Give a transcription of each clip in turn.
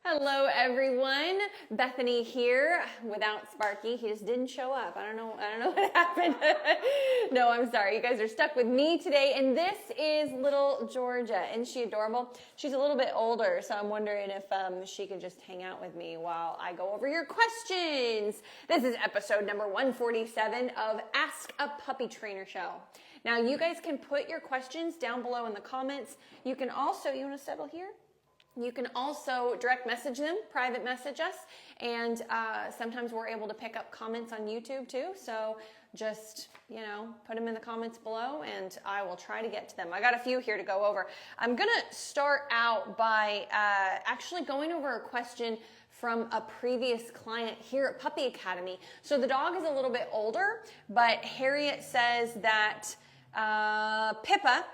Hello everyone, Bethany here without Sparky. He just didn't show up. I don't know what happened. No, I'm sorry. You guys are stuck with me today. And this is little Georgia. Isn't she adorable? She's a little bit older, so I'm wondering if she could just hang out with me while I go over your questions. This is episode number 147 of Ask a Puppy Trainer Show. Now you guys can put your questions down below in the comments. You can also, you want to settle here? You can also direct message them, private message us, and sometimes we're able to pick up comments on YouTube too. So just, put them in the comments below and I will try to get to them. I got a few here to go over. I'm going to start out by actually going over a question from a previous client here at Puppy Academy. So the dog is a little bit older, but Harriet says that Pippa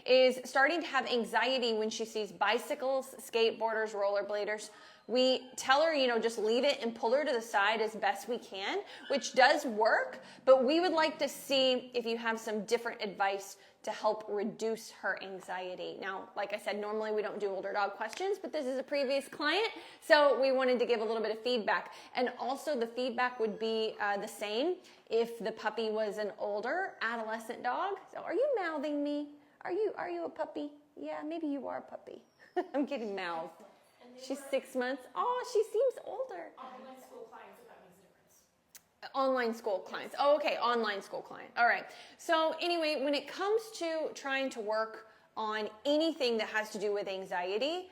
is starting to have anxiety when she sees bicycles, skateboarders, rollerbladers. We tell her, just leave it and pull her to the side as best we can, which does work, but we would like to see if you have some different advice to help reduce her anxiety. Now, like I said, normally we don't do older dog questions, but this is a previous client, so we wanted to give a little bit of feedback. And also the feedback would be the same if the puppy was an older adolescent dog. So are you mouthing me? Are you a puppy? Yeah, maybe you are a puppy. I'm getting mouthed. She's 6 months. Oh, she seems older. Online school clients, if that makes a difference. Online school clients. Oh, okay, online school client. All right. So anyway, when it comes to trying to work on anything that has to do with anxiety,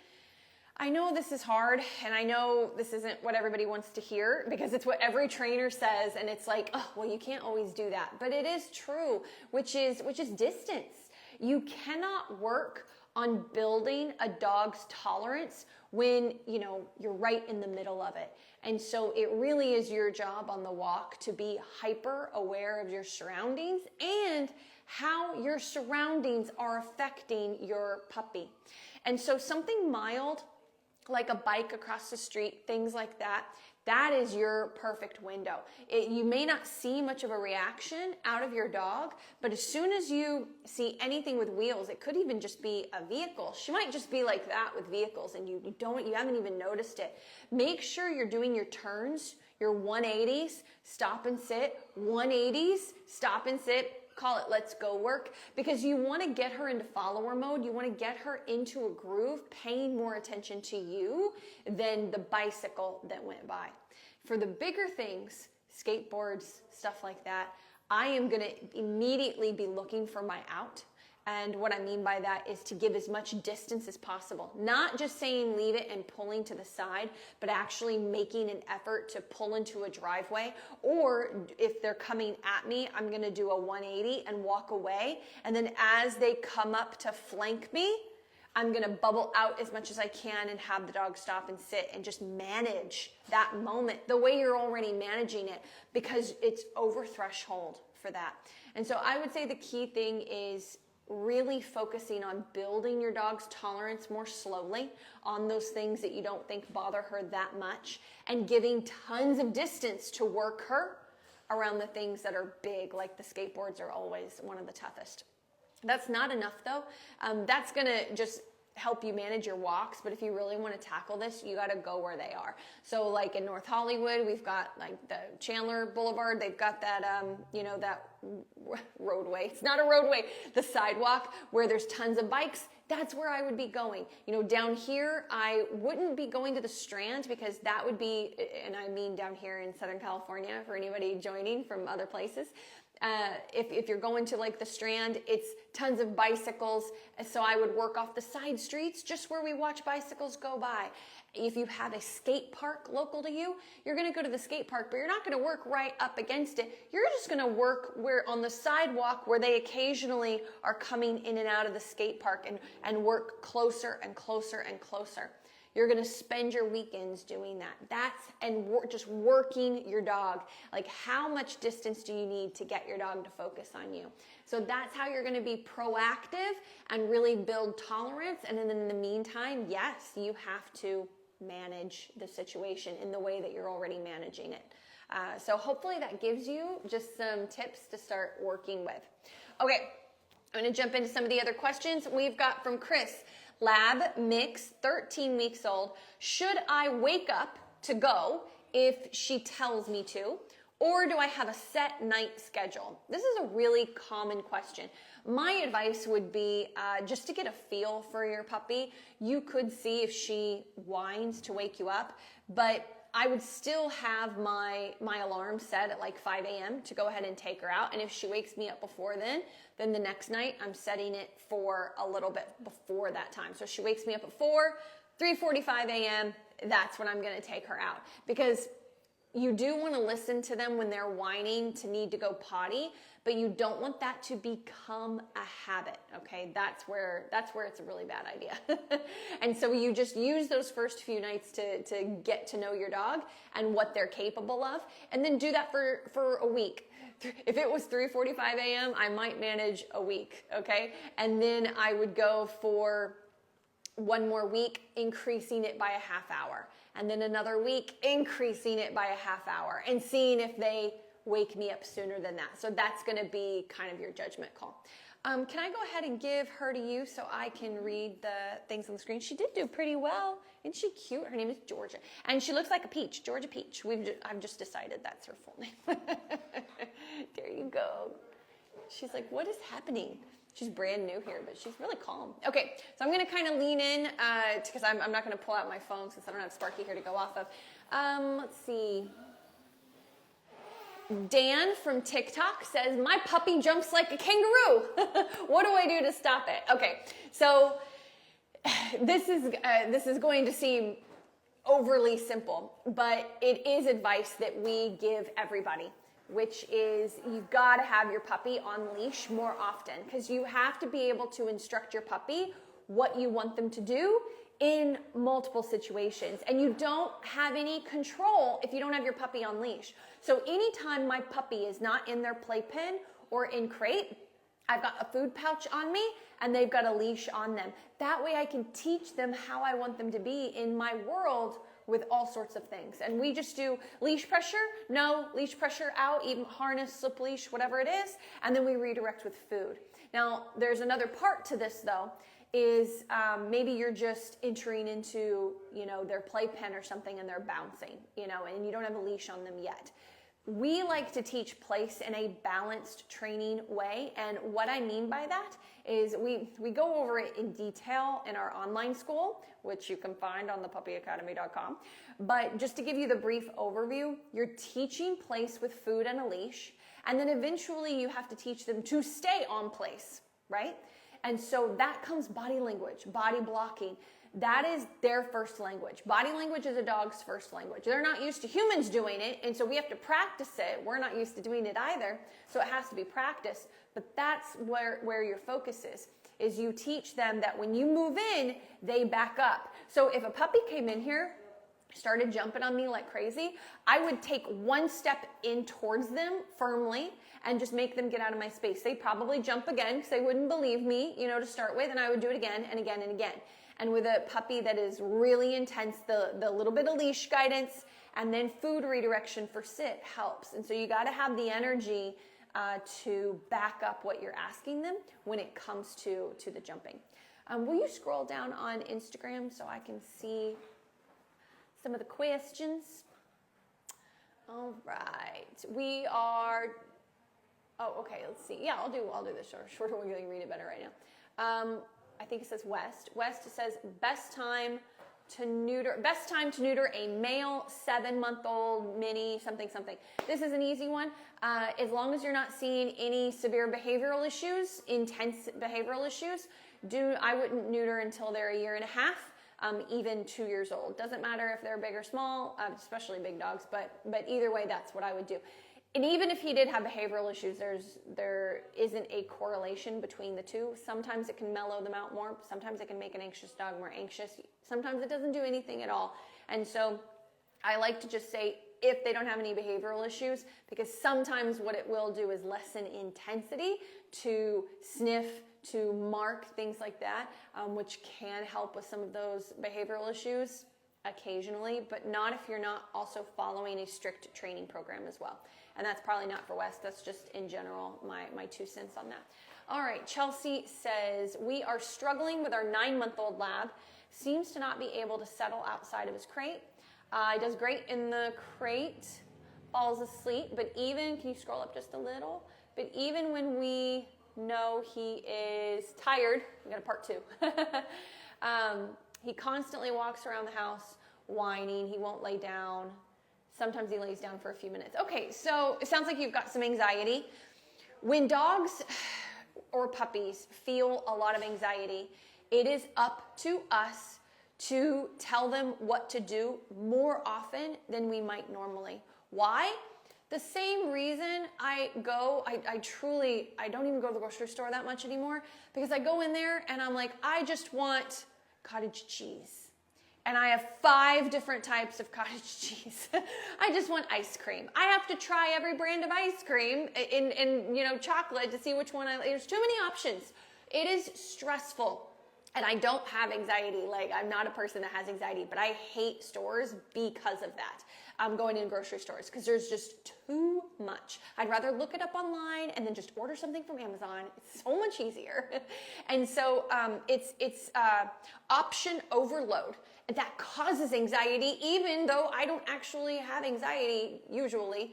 I know this is hard, and I know this isn't what everybody wants to hear because it's what every trainer says, and it's like, oh, well, you can't always do that. But it is true, which is distance. You cannot work on building a dog's tolerance when, you're right in the middle of it. And so it really is your job on the walk to be hyper aware of your surroundings and how your surroundings are affecting your puppy. And so something mild, like a bike across the street, things like that, that is your perfect window. You may not see much of a reaction out of your dog, but as soon as you see anything with wheels, it could even just be a vehicle. She might just be like that with vehicles and you haven't even noticed it. Make sure you're doing your turns, your 180s, stop and sit, 180s, stop and sit, call it let's go work, because you want to get her into follower mode. You want to get her into a groove, paying more attention to you than the bicycle that went by. For the bigger things, skateboards, stuff like that, I am going to immediately be looking for my out. And what I mean by that is to give as much distance as possible. Not just saying leave it and pulling to the side, but actually making an effort to pull into a driveway. Or if they're coming at me, I'm going to do a 180 and walk away. And then as they come up to flank me, I'm going to bubble out as much as I can and have the dog stop and sit and just manage that moment the way you're already managing it, because it's over threshold for that. And so I would say the key thing is really focusing on building your dog's tolerance more slowly on those things that you don't think bother her that much, and giving tons of distance to work her around the things that are big, like the skateboards are always one of the toughest. That's not enough though. That's going to just help you manage your walks, but if you really want to tackle this, you got to go where they are. So like in North Hollywood, we've got like the Chandler Boulevard, they've got that that roadway. It's not a roadway, the sidewalk where there's tons of bikes. That's where I would be going. Down here, I wouldn't be going to the Strand, because that would be, and I mean down here in Southern California for anybody joining from other places. If you're going to like the Strand, it's tons of bicycles. So I would work off the side streets, just where we watch bicycles go by. If you have a skate park local to you, you're going to go to the skate park, but you're not going to work right up against it. You're just going to work where on the sidewalk where they occasionally are coming in and out of the skate park, and work closer and closer and closer. You're going to spend your weekends doing that. Just working your dog. Like, how much distance do you need to get your dog to focus on you? So that's how you're going to be proactive and really build tolerance. And then in the meantime, yes, you have to manage the situation in the way that you're already managing it. So hopefully that gives you just some tips to start working with. Okay. I'm going to jump into some of the other questions we've got from Chris. lab mix, 13 weeks old. Should I wake up to go if she tells me to? Or do I have a set night schedule? This is a really common question. My advice would be just to get a feel for your puppy. You could see if she whines to wake you up, but I would still have my alarm set at like 5 a.m. to go ahead and take her out. And if she wakes me up before then the next night I'm setting it for a little bit before that time. So if she wakes me up at 3:45 a.m., that's when I'm going to take her out. Because you do want to listen to them when they're whining to need to go potty, but you don't want that to become a habit, okay? That's where it's a really bad idea. And so you just use those first few nights to get to know your dog and what they're capable of, and then do that for a week. If it was 3:45 a.m., I might manage a week, okay? And then I would go for one more week, increasing it by a half hour. And then another week, increasing it by a half hour and seeing if they wake me up sooner than that. So that's going to be kind of your judgment call. Can I go ahead and give her to you so I can read the things on the screen? She did do pretty well. Isn't she cute? Her name is Georgia. And she looks like a peach, Georgia Peach. I've just decided that's her full name. There you go. She's like, what is happening? She's brand new here, but she's really calm. Okay, so I'm going to kind of lean in because I'm not going to pull out my phone since I don't have Sparky here to go off of. Let's see. Dan from TikTok says, my puppy jumps like a kangaroo. What do I do to stop it? Okay, so this is going to seem overly simple, but it is advice that we give everybody, which is you've got to have your puppy on leash more often, because you have to be able to instruct your puppy what you want them to do in multiple situations. And you don't have any control if you don't have your puppy on leash. So anytime my puppy is not in their playpen or in crate, I've got a food pouch on me and they've got a leash on them. That way I can teach them how I want them to be in my world with all sorts of things. And we just do leash pressure, no, leash pressure out, even harness, slip leash, whatever it is, and then we redirect with food. Now, there's another part to this though, is maybe you're just entering into, their playpen or something and they're bouncing, and you don't have a leash on them yet. We like to teach place in a balanced training way. And what I mean by that is we go over it in detail in our online school, which you can find on thepuppyacademy.com. But just to give you the brief overview, you're teaching place with food and a leash. And then eventually you have to teach them to stay on place, right? And so that comes body language, body blocking. That is their first language. Body language is a dog's first language. They're not used to humans doing it, and so we have to practice it. We're not used to doing it either, so it has to be practiced. But that's where your focus is you teach them that when you move in, they back up. So if a puppy came in here, started jumping on me like crazy, I would take one step in towards them firmly and just make them get out of my space. They'd probably jump again because they wouldn't believe me, to start with, and I would do it again and again and again. And with a puppy that is really intense, the little bit of leash guidance and then food redirection for sit helps. And so you got to have the energy to back up what you're asking them when it comes to the jumping. Will you scroll down on Instagram so I can see some of the questions? All right, we are. Oh, okay. Let's see. Yeah, I'll do this shorter one. You can read it better right now. I think it says West. West says best time to neuter a male 7-month-old mini something. This is an easy one. As long as you're not seeing any severe behavioral issues, intense behavioral issues, I wouldn't neuter until they're 1.5 years, even 2 years old. Doesn't matter if they're big or small, especially big dogs, but either way, that's what I would do. And even if he did have behavioral issues, there isn't a correlation between the two. Sometimes it can mellow them out more. Sometimes it can make an anxious dog more anxious. Sometimes it doesn't do anything at all. And so I like to just say if they don't have any behavioral issues, because sometimes what it will do is lessen intensity to sniff, to mark, things like that, which can help with some of those behavioral issues occasionally, but not if you're not also following a strict training program as well. And that's probably not for West. That's just in general my 2 cents on that. All right, Chelsea says, we are struggling with our 9-month-old lab. Seems to not be able to settle outside of his crate. He does great in the crate, falls asleep, but even, can you scroll up just a little? But even when we know he is tired, we got a part 2. He constantly walks around the house whining. He won't lay down. Sometimes he lays down for a few minutes. Okay, so it sounds like you've got some anxiety. When dogs or puppies feel a lot of anxiety, it is up to us to tell them what to do more often than we might normally. Why? The same reason I don't even go to the grocery store that much anymore, because I go in there and I'm like, I just want cottage cheese. And I have 5 different types of cottage cheese. I just want ice cream. I have to try every brand of ice cream in chocolate to see which one there's too many options. It is stressful. And I don't have anxiety. Like, I'm not a person that has anxiety, but I hate stores because of that. I'm going in grocery stores because there's just too much. I'd rather look it up online and then just order something from Amazon. It's so much easier. And so it's option overload. That causes anxiety, even though I don't actually have anxiety usually.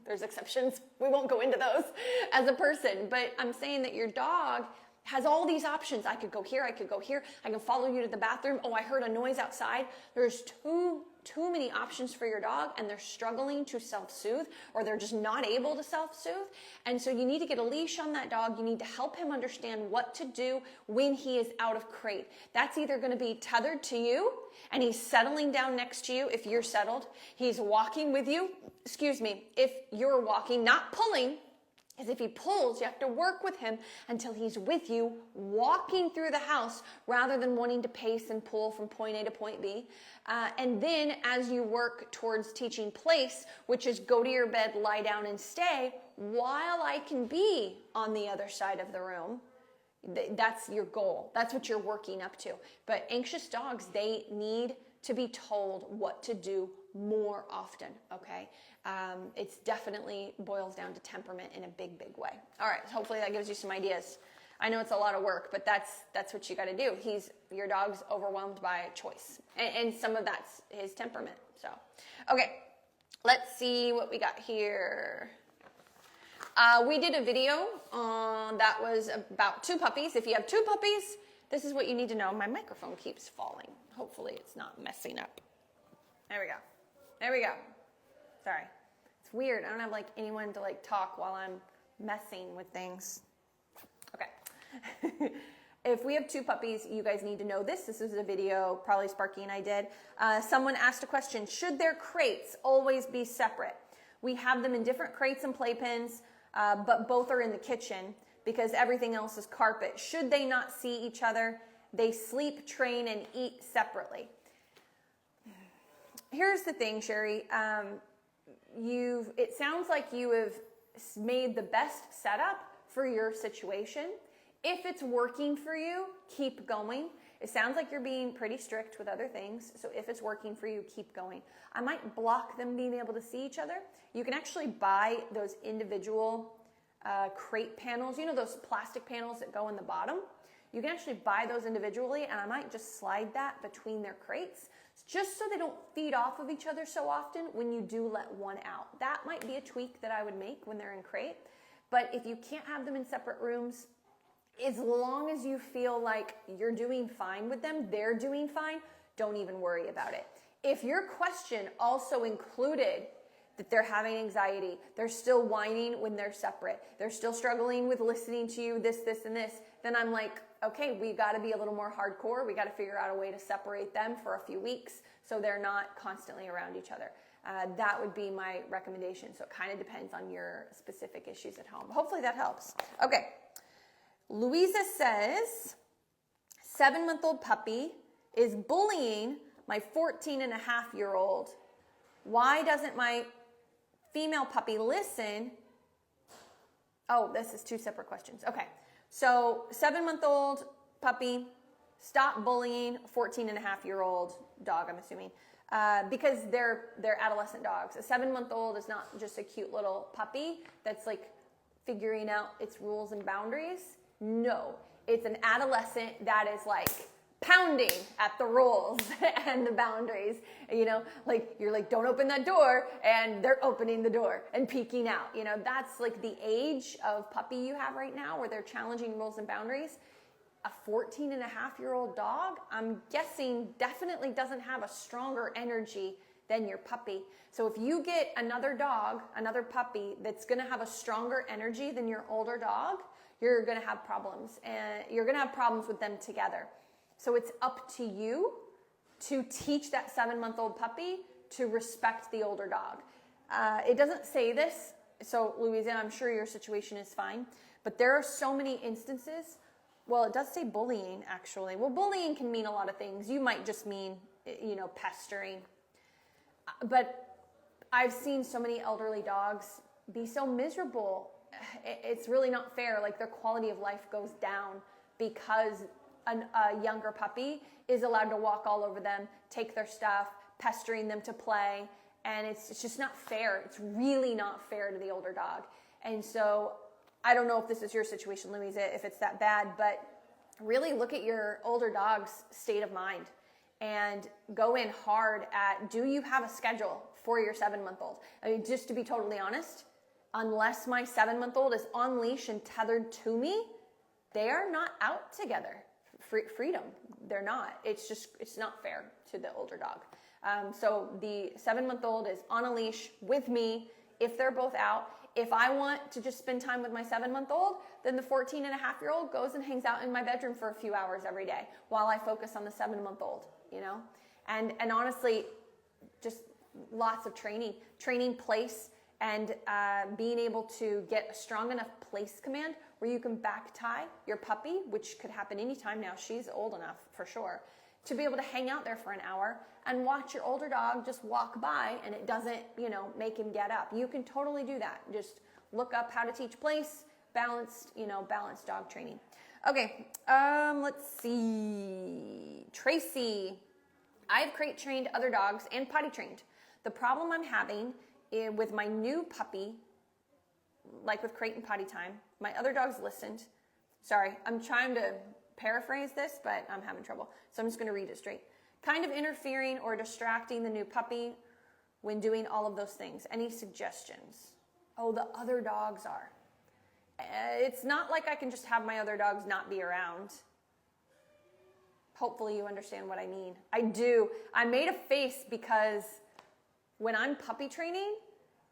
There's exceptions. We won't go into those as a person. But I'm saying that your dog has all these options. I could go here, I could go here, I can follow you to the bathroom. Oh, I heard a noise outside. There's too many options for your dog, and they're struggling to self-soothe, or they're just not able to self-soothe. And so you need to get a leash on that dog. You need to help him understand what to do when he is out of crate. That's either going to be tethered to you, and he's settling down next to you if you're settled. He's walking with you, if you're walking, not pulling. Because if he pulls, you have to work with him until he's with you, walking through the house, rather than wanting to pace and pull from point A to point B. And then as you work towards teaching place, which is go to your bed, lie down, and stay, while I can be on the other side of the room, that's your goal. That's what you're working up to. But anxious dogs, they need to be told what to do more often, okay? It's definitely boils down to temperament in a big, big way. All right, hopefully that gives you some ideas. I know it's a lot of work, but that's what you got to do. Your dog's overwhelmed by choice, and some of that's his temperament. So, okay, let's see what we got here. We did a video that was about 2 puppies. If you have 2 puppies, this is what you need to know. My microphone keeps falling. Hopefully it's not messing up. There we go. Sorry. It's weird. I don't have anyone to talk while I'm messing with things. Okay. If we have 2 puppies, you guys need to know this. This is a video probably Sparky and I did. Someone asked a question, should their crates always be separate? We have them in different crates and playpens, but both are in the kitchen because everything else is carpet. Should they not see each other? They sleep, train, and eat separately. Here's the thing, Sherry. It sounds like you have made the best setup for your situation. If it's working for you, keep going. It sounds like you're being pretty strict with other things. So if it's working for you, keep going. I might block them being able to see each other. You can actually buy those individual crate panels. You know those plastic panels that go in the bottom? You can actually buy those individually, and I might just slide that between their crates just so they don't feed off of each other so often when you do let one out. That might be a tweak that I would make when they're in crate. But if you can't have them in separate rooms, as long as you feel like you're doing fine with them, they're doing fine, don't even worry about it. If your question also included that they're having anxiety, they're still whining when they're separate, they're still struggling with listening to you, this, and this, then I'm like, okay, we got to be a little more hardcore. We got to figure out a way to separate them for a few weeks so they're not constantly around each other. That would be my recommendation. So it kind of depends on your specific issues at home. Hopefully that helps. Okay. Louisa says, 7-month-old puppy is bullying my 14-and-a-half-year-old. Why doesn't my female puppy listen? Oh, this is 2 separate questions. Okay. So 7-month-old puppy, stop bullying 14-and-a-half-year-old dog, I'm assuming, because they're adolescent dogs. A 7-month-old is not just a cute little puppy that's figuring out its rules and boundaries. No, it's an adolescent that is like pounding at the rules and the boundaries. You know, like you're like, don't open that door, and they're opening the door and peeking out. You know, that's like the age of puppy you have right now, where they're challenging rules and boundaries. A 14-and-a-half-year-old dog, I'm guessing, definitely doesn't have a stronger energy than your puppy. So if you get another dog, another puppy that's going to have a stronger energy than your older dog, you're going to have problems, and you're going to have problems with them together. So it's up to you to teach that 7-month-old puppy to respect the older dog. It doesn't say this, so Louisa, I'm sure your situation is fine, but there are so many instances. Well, it does say bullying, actually. Well, bullying can mean a lot of things. You might just mean, you know, pestering. But I've seen so many elderly dogs be so miserable. It's really not fair. Like, their quality of life goes down because a younger puppy is allowed to walk all over them, take their stuff, pestering them to play. And it's just not fair. It's really not fair to the older dog. And so I don't know if this is your situation, Louisa, if it's that bad, but really look at your older dog's state of mind and go in hard at, do you have a schedule for your 7-month-old? I mean, just to be totally honest, unless my 7-month-old is on leash and tethered to me, they are not out together. Freedom, they're not. It's not fair to the older dog. So the 7-month-old is on a leash with me if they're both out. If I want to just spend time with my 7-month-old, then the 14-and-a-half-year-old goes and hangs out in my bedroom for a few hours every day while I focus on the 7-month-old, you know? And honestly, just lots of training place, and being able to get a strong enough place command where you can back tie your puppy, which could happen anytime now. She's old enough for sure to be able to hang out there for an hour and watch your older dog just walk by, and it doesn't, you know, make him get up. You can totally do that. Just look up how to teach place, balanced dog training. Okay, let's see. Tracy, I've crate trained other dogs and potty trained. The problem I'm having with my new puppy, like with crate and potty time, my other dogs listened. Sorry, I'm trying to paraphrase this, but I'm having trouble. So I'm just going to read it straight. Kind of interfering or distracting the new puppy when doing all of those things. Any suggestions? Oh, the other dogs are. It's not like I can just have my other dogs not be around. Hopefully you understand what I mean. I do. I made a face because when I'm puppy training,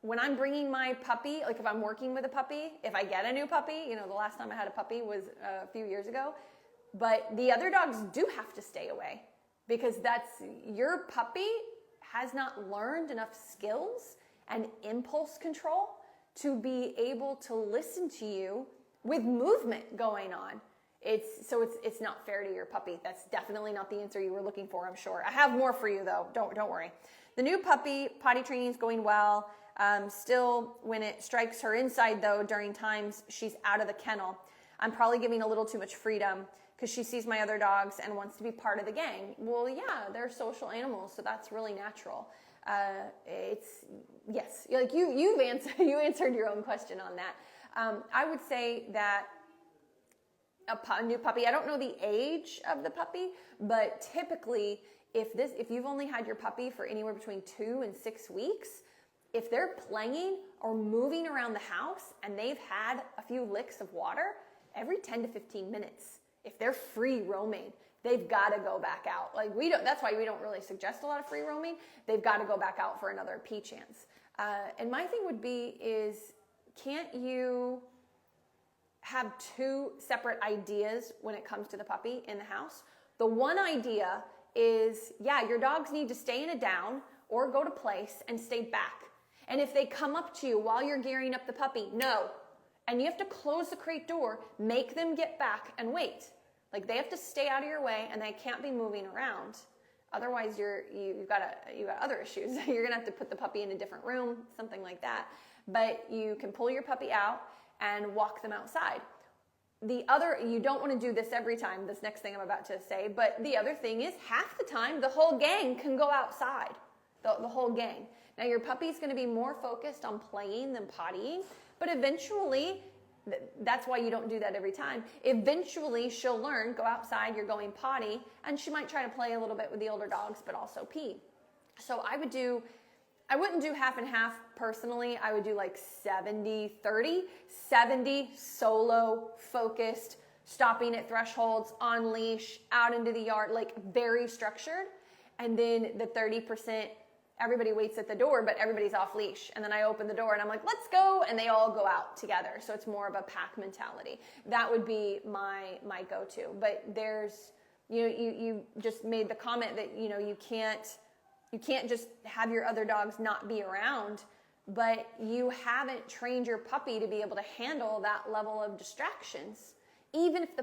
when I'm bringing my puppy, like if I'm working with a puppy, if I get a new puppy, you know, the last time I had a puppy was a few years ago, but the other dogs do have to stay away because your puppy has not learned enough skills and impulse control to be able to listen to you with movement going on. It's not fair to your puppy. That's definitely not the answer you were looking for, I'm sure. I have more for you though. Don't worry. The new puppy potty training is going well. Still, when it strikes her inside though, during times she's out of the kennel, I'm probably giving a little too much freedom because she sees my other dogs and wants to be part of the gang. Well, yeah, they're social animals, so that's really natural. Yes, like you answered your own question on that. I would say that a new puppy, I don't know the age of the puppy, but typically if you've only had your puppy for anywhere between 2 and 6 weeks, if they're playing or moving around the house and they've had a few licks of water, every 10 to 15 minutes, if they're free roaming, they've got to go back out. Like that's why we don't really suggest a lot of free roaming. They've got to go back out for another pee chance. And my thing would be is, can't you have 2 separate ideas when it comes to the puppy in the house? The one idea is, yeah, your dogs need to stay in a down or go to place and stay back. And if they come up to you while you're gearing up the puppy, no. And you have to close the crate door, make them get back and wait. Like they have to stay out of your way and they can't be moving around. Otherwise you've got other issues. You're gonna have to put the puppy in a different room, something like that. But you can pull your puppy out and walk them outside. You don't want to do this every time, this next thing I'm about to say, but the other thing is half the time the whole gang can go outside, the whole gang. Now your puppy's going to be more focused on playing than pottying, but eventually That's why you don't do that every time. Eventually she'll learn, go outside, you're going potty, and she might try to play a little bit with the older dogs, but also pee. So I wouldn't do half and half personally. I would do like 70-30, 70 solo, focused, stopping at thresholds, on leash, out into the yard, like very structured. And then the 30%, everybody waits at the door, but everybody's off leash. And then I open the door and I'm like, let's go. And they all go out together. So it's more of a pack mentality. That would be my go-to. But there's, you just made the comment that, you can't just have your other dogs not be around, but you haven't trained your puppy to be able to handle that level of distractions. Even if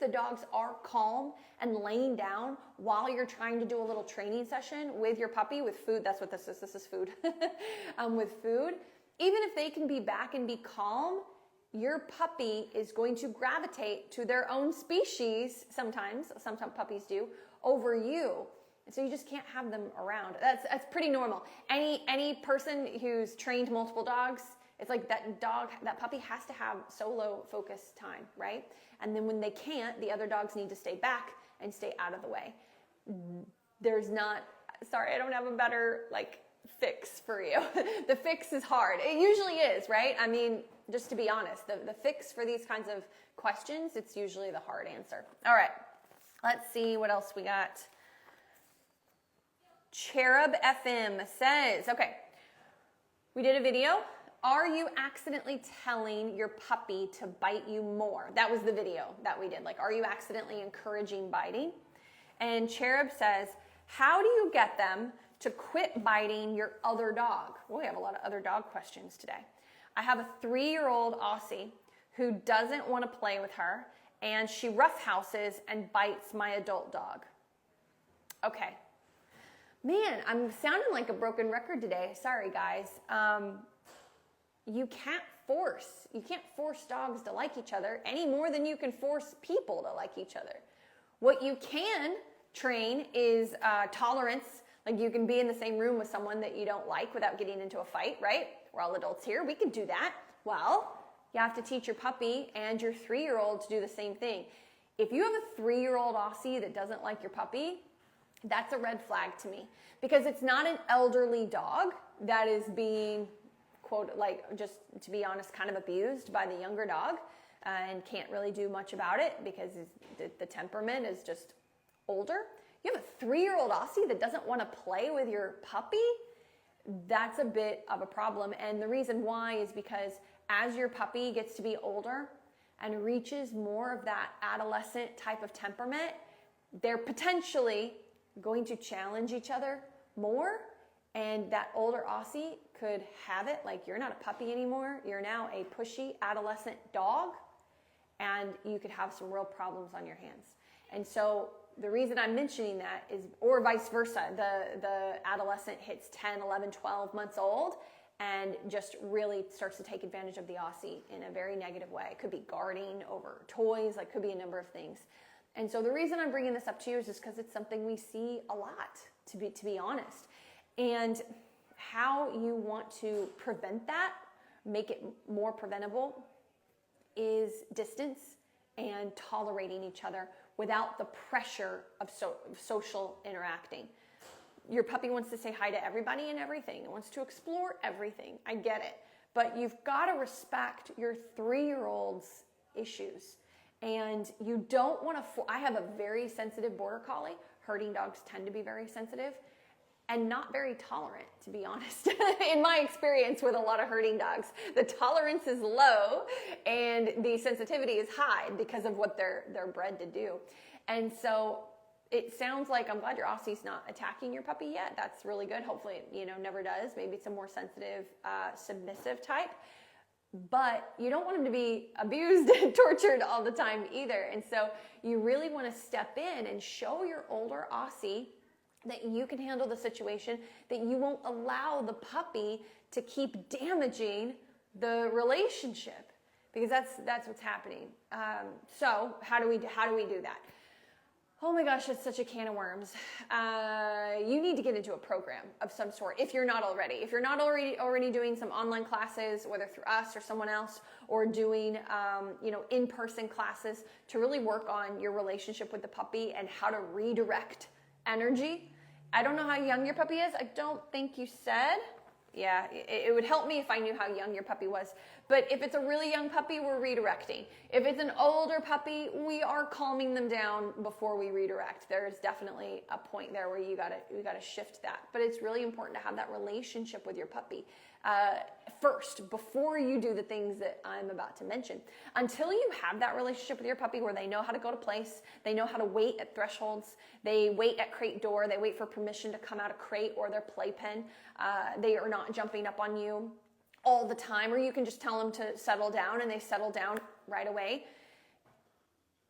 the dogs are calm and laying down while you're trying to do a little training session with your puppy with food, that's what this is food, with food, even if they can be back and be calm, your puppy is going to gravitate to their own species sometimes puppies do, over you. And so you just can't have them around. That's pretty normal. Any person who's trained multiple dogs, it's like that puppy has to have solo focus time, right? And then when they can't, the other dogs need to stay back and stay out of the way. Sorry, I don't have a better fix for you. The fix is hard. It usually is, right? I mean, just to be honest, the fix for these kinds of questions, it's usually the hard answer. All right, let's see what else we got. Cherub FM says, okay, we did a video. Are you accidentally telling your puppy to bite you more? That was the video that we did. Are you accidentally encouraging biting? And Cherub says, how do you get them to quit biting your other dog? Well, we have a lot of other dog questions today. I have a 3-year-old Aussie who doesn't want to play with her, and she roughhouses and bites my adult dog. Okay. Man, I'm sounding like a broken record today. Sorry, guys. You can't force dogs to like each other any more than you can force people to like each other. What you can train is tolerance. Like you can be in the same room with someone that you don't like without getting into a fight, right? We're all adults here. We can do that. Well, you have to teach your puppy and your 3-year-old to do the same thing. If you have a 3-year-old Aussie that doesn't like your puppy, that's a red flag to me, because it's not an elderly dog that is being, quote, just to be honest, kind of abused by the younger dog and can't really do much about it because the temperament is just older. You have a 3-year-old Aussie that doesn't want to play with your puppy. That's a bit of a problem. And the reason why is because as your puppy gets to be older and reaches more of that adolescent type of temperament, they're potentially going to challenge each other more, and that older Aussie could have it like, you're not a puppy anymore, you're now a pushy adolescent dog, and you could have some real problems on your hands. And so the reason I'm mentioning that is, or vice versa, the adolescent hits 10, 11, 12 months old and just really starts to take advantage of the Aussie in a very negative way. It could be guarding over toys, could be a number of things. And so the reason I'm bringing this up to you is just because it's something we see a lot, to be honest. And how you want to prevent that, make it more preventable, is distance and tolerating each other without the pressure of social interacting. Your puppy wants to say hi to everybody and everything. It wants to explore everything. I get it. But you've got to respect your 3-year-old's issues. And you don't want to, I have a very sensitive border collie. Herding dogs tend to be very sensitive and not very tolerant, to be honest. In my experience with a lot of herding dogs, the tolerance is low and the sensitivity is high because of what they're bred to do. And so it sounds like, I'm glad your Aussie's not attacking your puppy yet. That's really good. Hopefully, never does. Maybe it's a more sensitive, submissive type. But you don't want them to be abused and tortured all the time either. And so you really want to step in and show your older Aussie that you can handle the situation, that you won't allow the puppy to keep damaging the relationship, because that's what's happening. So how do we do that? Oh my gosh, it's such a can of worms. You need to get into a program of some sort if you're not already. If you're not already doing some online classes, whether through us or someone else, or doing in-person classes to really work on your relationship with the puppy and how to redirect energy. I don't know how young your puppy is. I don't think you said. Yeah, it would help me if I knew how young your puppy was. But if it's a really young puppy, we're redirecting. If it's an older puppy, we are calming them down before we redirect. There's definitely a point there where you gotta shift that. But it's really important to have that relationship with your puppy first, before you do the things that I'm about to mention. Until you have that relationship with your puppy where they know how to go to place, they know how to wait at thresholds, they wait at crate door, they wait for permission to come out of crate or their playpen. They are not jumping up on you all the time, or you can just tell them to settle down and they settle down right away.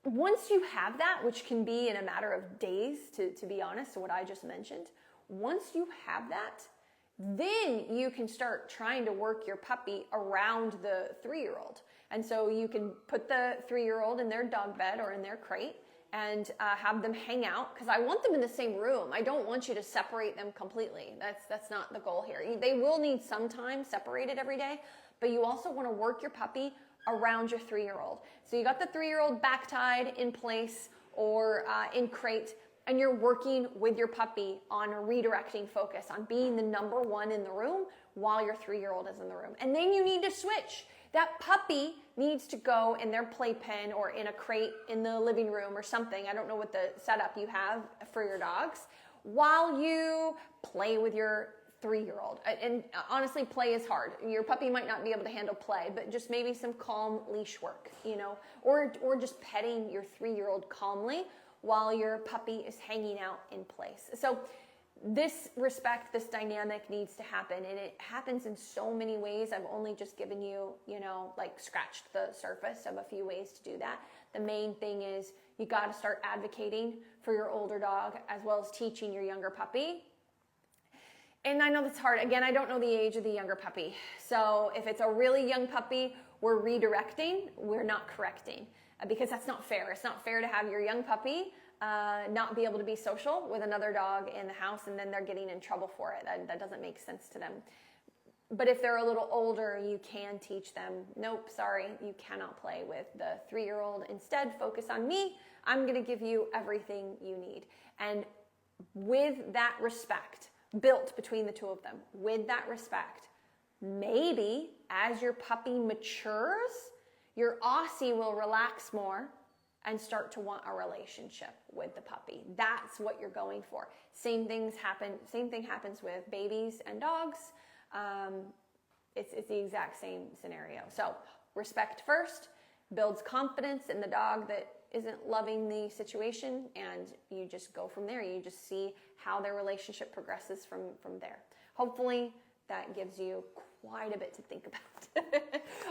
Once you have that, which can be in a matter of days, to be honest, to what I just mentioned, once you have that, then you can start trying to work your puppy around the 3-year-old. And so you can put the 3-year-old in their dog bed or in their crate and have them hang out, because I want them in the same room. I don't want you to separate them completely. That's not the goal here. They will need some time separated every day, but you also want to work your puppy around your 3-year-old. So you got the 3-year-old back tied in place or in crate, and you're working with your puppy on a redirecting focus, on being the number one in the room while your 3-year-old is in the room. And then you need to switch. That puppy needs to go in their playpen or in a crate in the living room or something. I don't know what the setup you have for your dogs, while you play with your 3-year-old. And honestly, play is hard. Your puppy might not be able to handle play, but just maybe some calm leash work, or just petting your 3-year-old calmly while your puppy is hanging out in place. So this respect, this dynamic needs to happen, and it happens in so many ways. I've only just given you, scratched the surface of a few ways to do that. The main thing is you got to start advocating for your older dog as well as teaching your younger puppy. And I know that's hard. Again, I don't know the age of the younger puppy. So if it's a really young puppy, we're redirecting, we're not correcting, because that's not fair. It's not fair to have your young puppy not be able to be social with another dog in the house, and then they're getting in trouble for it. That doesn't make sense to them. But if they're a little older, you can teach them, nope, sorry, you cannot play with the 3-year-old. Instead, focus on me. I'm going to give you everything you need. And with that respect built between the two of them, with that respect, maybe as your puppy matures, your Aussie will relax more and start to want a relationship with the puppy. That's what you're going for. Same thing happens with babies and dogs. It's the exact same scenario. So respect first builds confidence in the dog that isn't loving the situation, and you just go from there. You just see how their relationship progresses from there. Hopefully that gives you quite a bit to think about.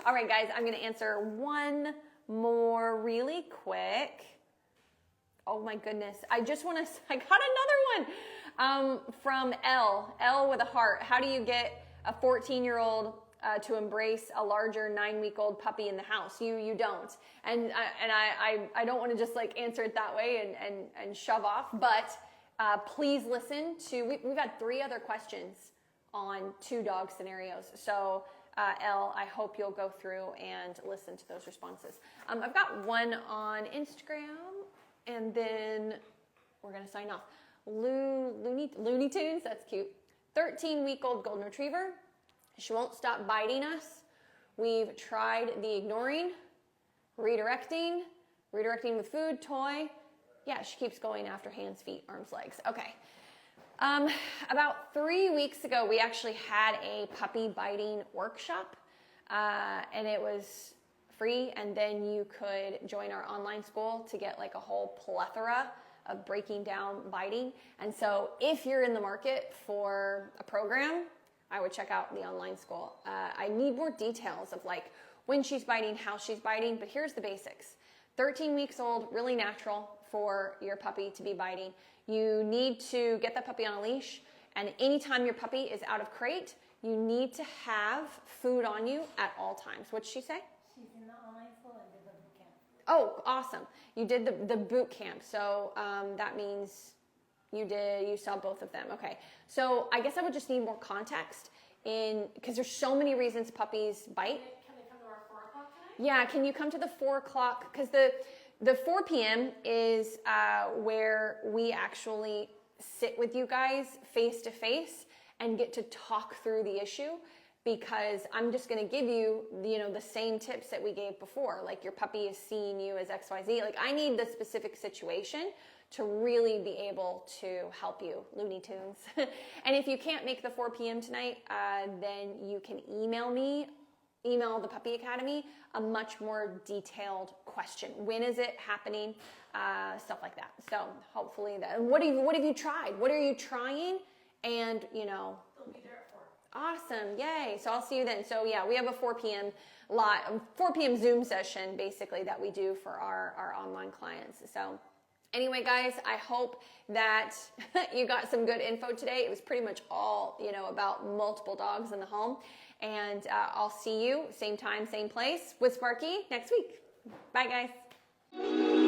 All right, guys, I'm going to answer one more really quick. Oh my goodness. I got another one from L with a heart. How do you get a 14-year-old to embrace a larger 9-week-old puppy in the house? You don't. And I don't want to just answer it that way and shove off, but please listen to, we've had 3 other questions on 2 dog scenarios. So Elle, I hope you'll go through and listen to those responses. I've got one on Instagram, and then we're going to sign off. Looney Tunes, that's cute. 13-week-old golden retriever. She won't stop biting us. We've tried the ignoring, redirecting with food, toy. Yeah, she keeps going after hands, feet, arms, legs. Okay. About 3 weeks ago, we actually had a puppy biting workshop, and it was free, and then you could join our online school to get a whole plethora of breaking down biting. And so if you're in the market for a program, I would check out the online school. I need more details of when she's biting, how she's biting, but here's the basics. 13 weeks old, really natural for your puppy to be biting. You need to get that puppy on a leash, and anytime your puppy is out of crate, you need to have food on you at all times. What'd she say? She's in the online school and did the boot camp. Oh, awesome. You did the boot camp. So that means you saw both of them. Okay. So I guess I would just need more context because there's so many reasons puppies bite. Can they come to our 4 o'clock tonight? Yeah. Can you come to the 4 o'clock? Because the 4 p.m. is where we actually sit with you guys face to face and get to talk through the issue. Because I'm just going to give you, the same tips that we gave before. Like your puppy is seeing you as XYZ. Like I need the specific situation to really be able to help you, Looney Tunes. And if you can't make the 4 p.m. tonight, then you can email the Puppy Academy, a much more detailed question. When is it happening? Stuff like that. So hopefully that. What have you tried? What are you trying? And They'll be there at 4. Awesome. Yay. So I'll see you then. So yeah, we have a 4 p.m. Zoom session basically that we do for our online clients. So anyway, guys, I hope that you got some good info today. It was pretty much all, about multiple dogs in the home. And I'll see you same time, same place with Sparky next week. Bye, guys.